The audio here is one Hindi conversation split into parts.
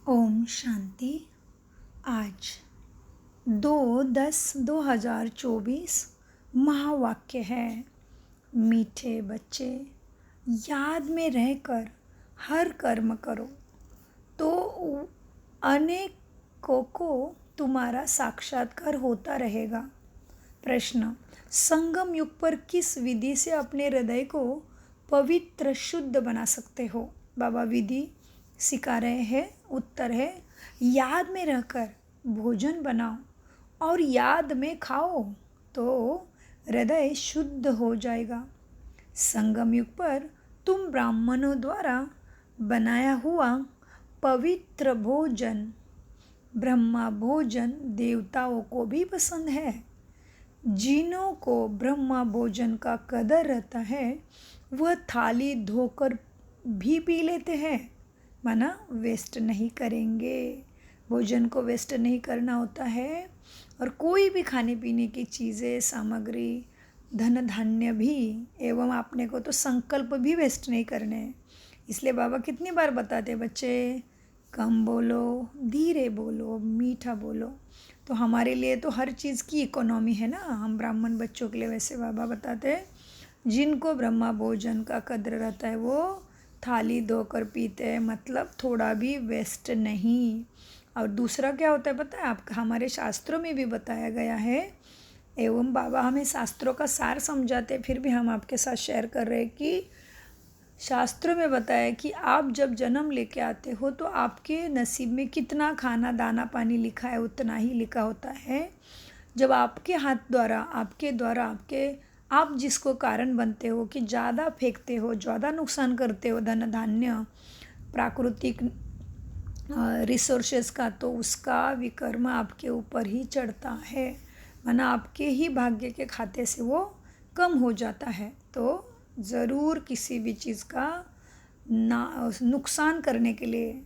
ओम शांति। आज 2/10/2024 महावाक्य है। मीठे बच्चे, याद में रहकर हर कर्म करो तो अनेकों को तुम्हारा साक्षात्कार होता रहेगा। प्रश्न: संगम युग पर किस विधि से अपने हृदय को पवित्र शुद्ध बना सकते हो? बाबा विधि सिखा रहे हैं। उत्तर है, याद में रहकर भोजन बनाओ और याद में खाओ तो हृदय शुद्ध हो जाएगा। संगम युग पर तुम ब्राह्मणों द्वारा बनाया हुआ पवित्र भोजन, ब्रह्मा भोजन देवताओं को भी पसंद है। जिन्हों को ब्रह्मा भोजन का कदर रहता है वह थाली धोकर भी पी लेते हैं, माना वेस्ट नहीं करेंगे। भोजन को वेस्ट नहीं करना होता है। और कोई भी खाने पीने की चीज़ें, सामग्री, धन धान्य भी एवं आपने को तो संकल्प भी वेस्ट नहीं करने हैं। इसलिए बाबा कितनी बार बताते, बच्चे कम बोलो, धीरे बोलो, मीठा बोलो। तो हमारे लिए तो हर चीज़ की इकोनॉमी है ना। हम ब्राह्मण बच्चों के लिए वैसे बाबा बताते हैं, जिनको ब्रह्मा भोजन का कद्र रहता है वो थाली धोकर पीते हैं, मतलब थोड़ा भी वेस्ट नहीं। और दूसरा क्या होता है पता है आपका? हमारे शास्त्रों में भी बताया गया है एवं बाबा हमें शास्त्रों का सार समझाते, फिर भी हम आपके साथ शेयर कर रहे हैं कि शास्त्रों में बताया कि आप जब जन्म लेके आते हो तो आपके नसीब में कितना खाना दाना पानी लिखा है उतना ही लिखा होता है। जब आपके हाथ द्वारा आपके आप जिसको कारण बनते हो कि ज़्यादा फेंकते हो, ज़्यादा नुकसान करते हो धन धान्य प्राकृतिक रिसोर्सेस का, तो उसका विकर्म आपके ऊपर ही चढ़ता है, माना आपके ही भाग्य के खाते से वो कम हो जाता है। तो ज़रूर किसी भी चीज़ का नुकसान करने के लिए,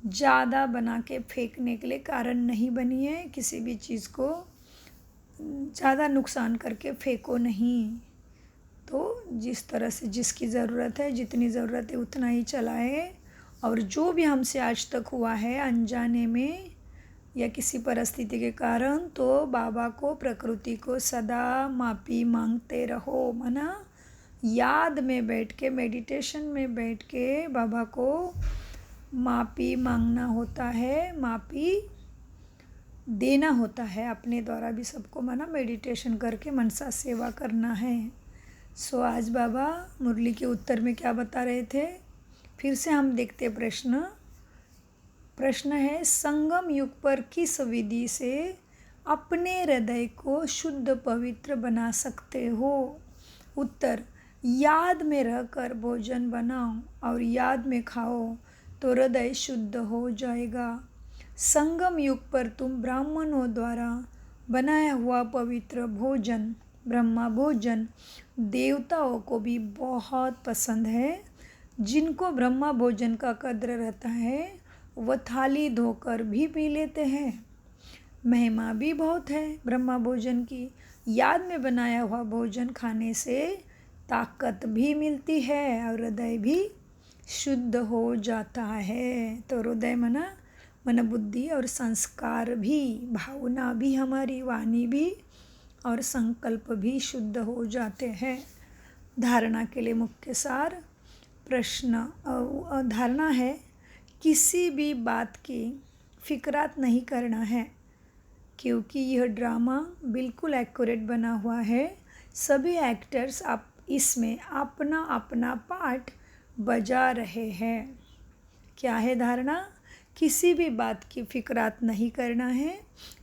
ज़्यादा बना के फेंकने के लिए कारण नहीं बनिए। किसी भी चीज़ को ज़्यादा नुकसान करके फेंको नहीं। तो जिस तरह से जिसकी ज़रूरत है, जितनी ज़रूरत है उतना ही चलाए। और जो भी हमसे आज तक हुआ है अनजाने में या किसी परिस्थिति के कारण, तो बाबा को, प्रकृति को सदा माफ़ी मांगते रहो। माना याद में बैठ के, मेडिटेशन में बैठ के बाबा को माफ़ी मांगना होता है, माफ़ी देना होता है। अपने द्वारा भी सबको माना मेडिटेशन करके मनसा सेवा करना है। सो आज बाबा मुरली के उत्तर में क्या बता रहे थे, फिर से हम देखते प्रश्न है, संगम युग पर किस विधि से अपने हृदय को शुद्ध पवित्र बना सकते हो? उत्तर, याद में रहकर भोजन बनाओ और याद में खाओ तो हृदय शुद्ध हो जाएगा। संगम युग पर तुम ब्राह्मणों द्वारा बनाया हुआ पवित्र भोजन, ब्रह्मा भोजन देवताओं को भी बहुत पसंद है। जिनको ब्रह्मा भोजन का कद्र रहता है वह थाली धोकर भी पी लेते हैं। महिमा भी बहुत है ब्रह्मा भोजन की। याद में बनाया हुआ भोजन खाने से ताकत भी मिलती है और हृदय भी शुद्ध हो जाता है। तो हृदय मन बुद्धि और संस्कार भी, भावना भी, हमारी वाणी भी और संकल्प भी शुद्ध हो जाते हैं। धारणा के लिए मुख्य सार प्रश्न धारणा है, किसी भी बात की फिक्रात नहीं करना है क्योंकि यह ड्रामा बिल्कुल एक्यूरेट बना हुआ है। सभी एक्टर्स आप इसमें अपना अपना पार्ट बजा रहे हैं। क्या है धारणा? किसी भी बात की फिक्रात नहीं करना है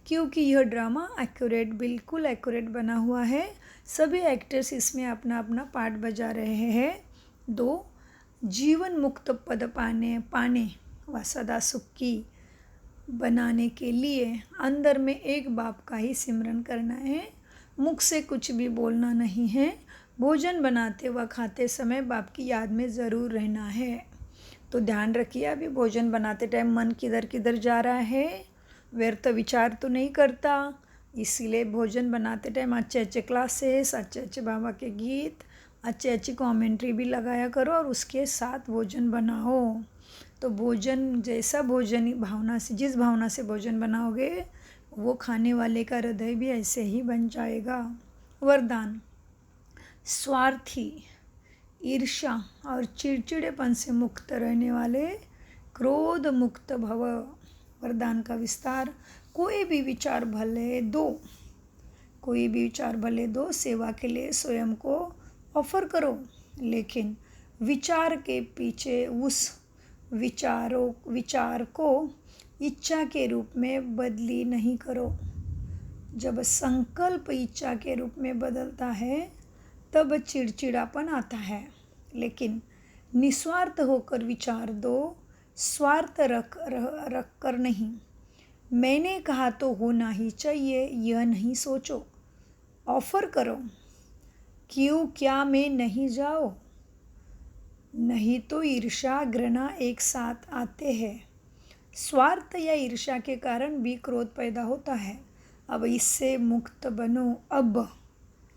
क्योंकि यह ड्रामा एक्यूरेट, बिल्कुल एक्यूरेट बना हुआ है। सभी एक्टर्स इसमें अपना अपना पार्ट बजा रहे हैं। 2, जीवन मुक्त पद पाने व सदा सुखी बनाने के लिए अंदर में एक बाप का ही सिमरन करना है, मुख से कुछ भी बोलना नहीं है। भोजन बनाते व खाते समय बाप की याद में ज़रूर रहना है। तो ध्यान रखिए, अभी भोजन बनाते टाइम मन किधर किधर जा रहा है, व्यर्थ विचार तो नहीं करता। इसीलिए भोजन बनाते टाइम अच्छे अच्छे क्लासेस, अच्छे अच्छे बाबा के गीत, अच्छी अच्छी कमेंट्री भी लगाया करो और उसके साथ भोजन बनाओ। तो भोजन जैसा भोजन भावना से, जिस भावना से भोजन बनाओगे वो खाने वाले का हृदय भी ऐसे ही बन जाएगा। वरदान, स्वार्थी, ईर्ष्या और चिड़चिड़ेपन से मुक्त रहने वाले क्रोध मुक्त भव। वरदान का विस्तार, कोई भी विचार भले दो, सेवा के लिए स्वयं को ऑफर करो, लेकिन विचार के पीछे उस विचार को इच्छा के रूप में बदली नहीं करो। जब संकल्प इच्छा के रूप में बदलता है तब चिड़चिड़ापन आता है, लेकिन निस्वार्थ होकर विचार दो, स्वार्थ रख कर नहीं। मैंने कहा तो होना ही चाहिए यह नहीं सोचो, ऑफर करो, क्यों क्या मैं नहीं जाओ, नहीं तो ईर्ष्या घृणा एक साथ आते हैं। स्वार्थ या ईर्ष्या के कारण भी क्रोध पैदा होता है। अब इससे मुक्त बनो अब,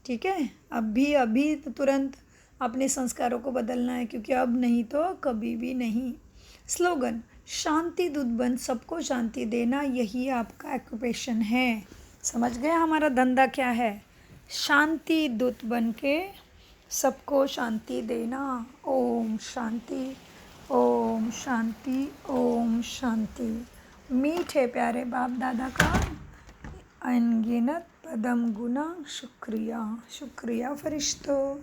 ठीक है। अभी तो तुरंत अपने संस्कारों को बदलना है, क्योंकि अब नहीं तो कभी भी नहीं। स्लोगन, शांति दूत बन सबको शांति देना, यही आपका ऑक्यूपेशन है। समझ गए हमारा धंधा क्या है? शांति दूत बन के सबको शांति देना। ओम शांति, ओम शांति, ओम शांति। मीठे प्यारे बाप दादा का अनगिनत पदम गुना शुक्रिया, शुक्रिया फरिश्तों।